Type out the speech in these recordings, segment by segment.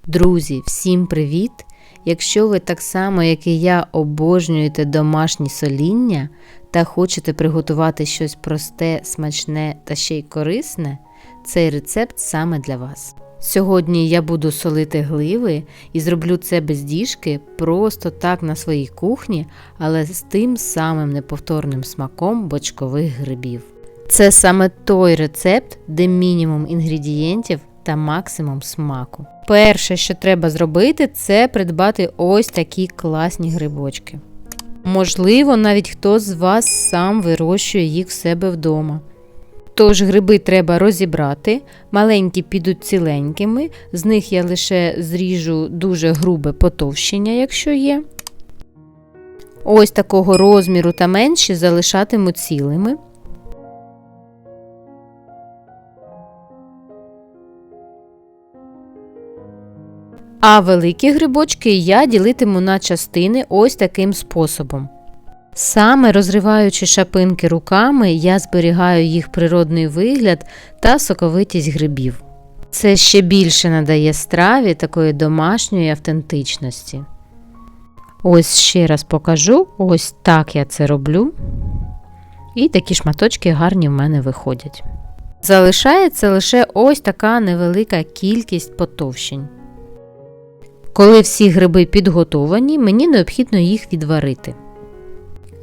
Друзі, всім привіт! Якщо ви так само, як і я, обожнюєте домашні соління та хочете приготувати щось просте, смачне та ще й корисне, цей рецепт саме для вас. Сьогодні я буду солити гливи і зроблю це без діжки, просто так на своїй кухні, але з тим самим неповторним смаком бочкових грибів. Це саме той рецепт, де мінімум інгредієнтів та максимум смаку. Перше, що треба зробити, це придбати ось такі класні грибочки. Можливо, навіть хтось з вас сам вирощує їх в себе вдома. Тож гриби треба розібрати, маленькі підуть ціленькими, з них я лише зріжу дуже грубе потовщення, якщо є. Ось такого розміру та менші залишатиму цілими. А великі грибочки я ділитиму на частини ось таким способом. Саме розриваючи шапинки руками, я зберігаю їх природний вигляд та соковитість грибів. Це ще більше надає страві такої домашньої автентичності. Ось ще раз покажу, ось так я це роблю. І такі шматочки гарні в мене виходять. Залишається лише ось така невелика кількість потовщень. Коли всі гриби підготовані, мені необхідно їх відварити.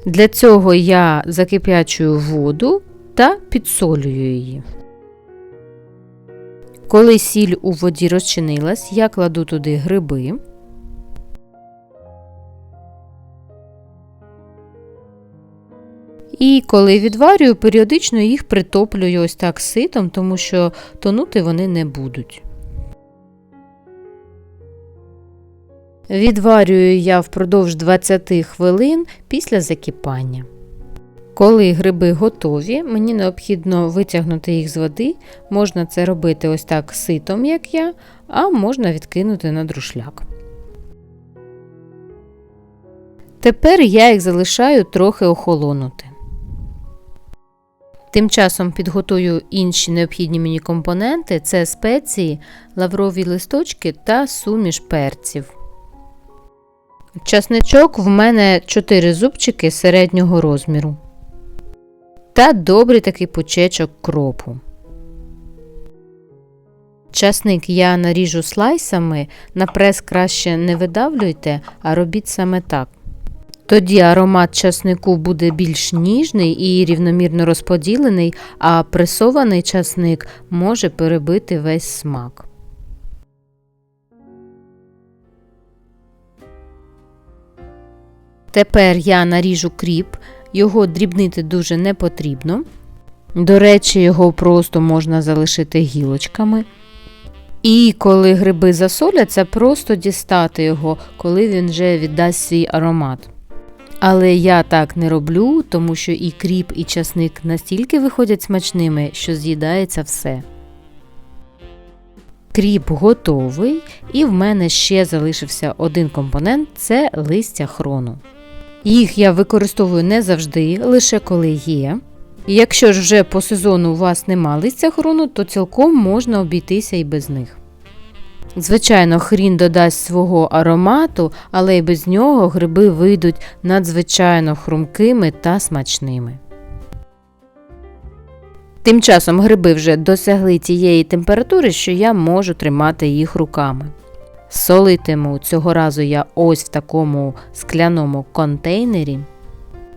Для цього я закип'ячую воду та підсолюю її. Коли сіль у воді розчинилась, я кладу туди гриби. І коли відварюю, періодично їх притоплюю ось так ситом, тому що тонути вони не будуть. Відварюю я впродовж 20 хвилин після закипання. Коли гриби готові, мені необхідно витягнути їх з води. Можна це робити ось так ситом, як я, а можна відкинути на друшляк. Тепер я їх залишаю трохи охолонути. Тим часом підготую інші необхідні мені компоненти – це спеції, лаврові листочки та суміш перців. Часничок в мене 4 зубчики середнього розміру. Та добрий такий пучечок кропу. Часник я наріжу слайсами, на прес краще не видавлюйте, а робіть саме так. Тоді аромат часнику буде більш ніжний і рівномірно розподілений, а пресований часник може перебити весь смак. Тепер я наріжу кріп, його дрібнити дуже не потрібно. До речі, його просто можна залишити гілочками. І коли гриби засоляться, просто дістати його, коли він вже віддасть свій аромат. Але я так не роблю, тому що і кріп, і часник настільки виходять смачними, що з'їдається все. Кріп готовий, і в мене ще залишився один компонент – це листя хрону. Їх я використовую не завжди, лише коли є. Якщо ж вже по сезону у вас нема листя хрону, то цілком можна обійтися і без них. Звичайно, хрін додасть свого аромату, але й без нього гриби вийдуть надзвичайно хрумкими та смачними. Тим часом гриби вже досягли тієї температури, що я можу тримати їх руками. Солитиму цього разу я ось в такому скляному контейнері,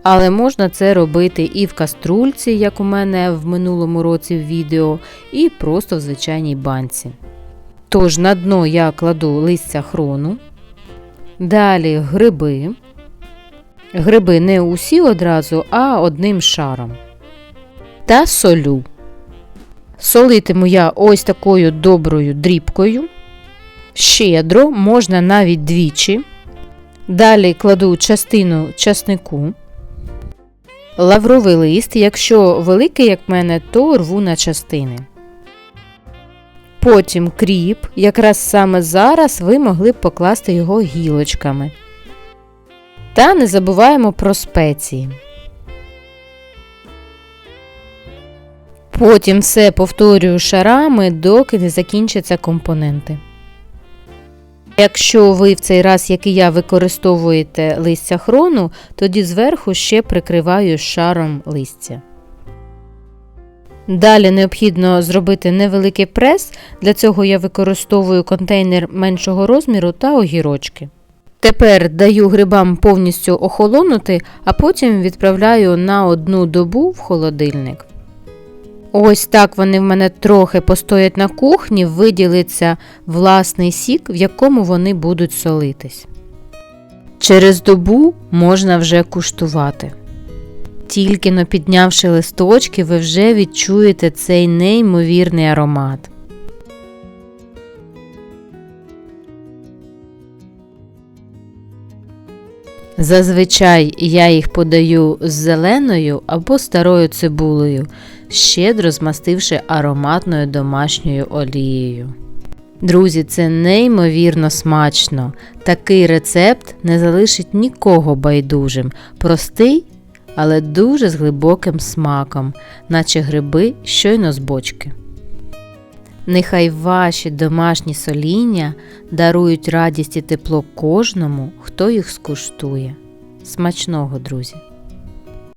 але можна це робити і в каструльці, як у мене в минулому році в відео, і просто в звичайній банці. Тож на дно я кладу листя хрону, далі гриби. Гриби не усі одразу, а одним шаром. Та солю. Солитиму я ось такою доброю дрібкою. Щедро, можна навіть двічі. Далі кладу частину часнику. Лавровий лист, якщо великий, як в мене, то рву на частини. Потім кріп, якраз саме зараз ви могли б покласти його гілочками. Та не забуваємо про спеції. Потім все повторюю шарами, доки не закінчаться компоненти. Якщо ви в цей раз, як і я, використовуєте листя хрону, тоді зверху ще прикриваю шаром листя. Далі необхідно зробити невеликий прес, для цього я використовую контейнер меншого розміру та огірочки. Тепер даю грибам повністю охолонути, а потім відправляю на 1 добу в холодильник. Ось так вони в мене трохи постоять на кухні, виділиться власний сік, в якому вони будуть солитись. Через добу можна вже куштувати. Тільки-но піднявши листочки, ви вже відчуєте цей неймовірний аромат. Зазвичай я їх подаю з зеленою або старою цибулею, щедро змастивши ароматною домашньою олією. Друзі, це неймовірно смачно. Такий рецепт не залишить нікого байдужим. Простий, але дуже з глибоким смаком, наче гриби щойно з бочки. Нехай ваші домашні соління дарують радість і тепло кожному, хто їх скуштує. Смачного, друзі!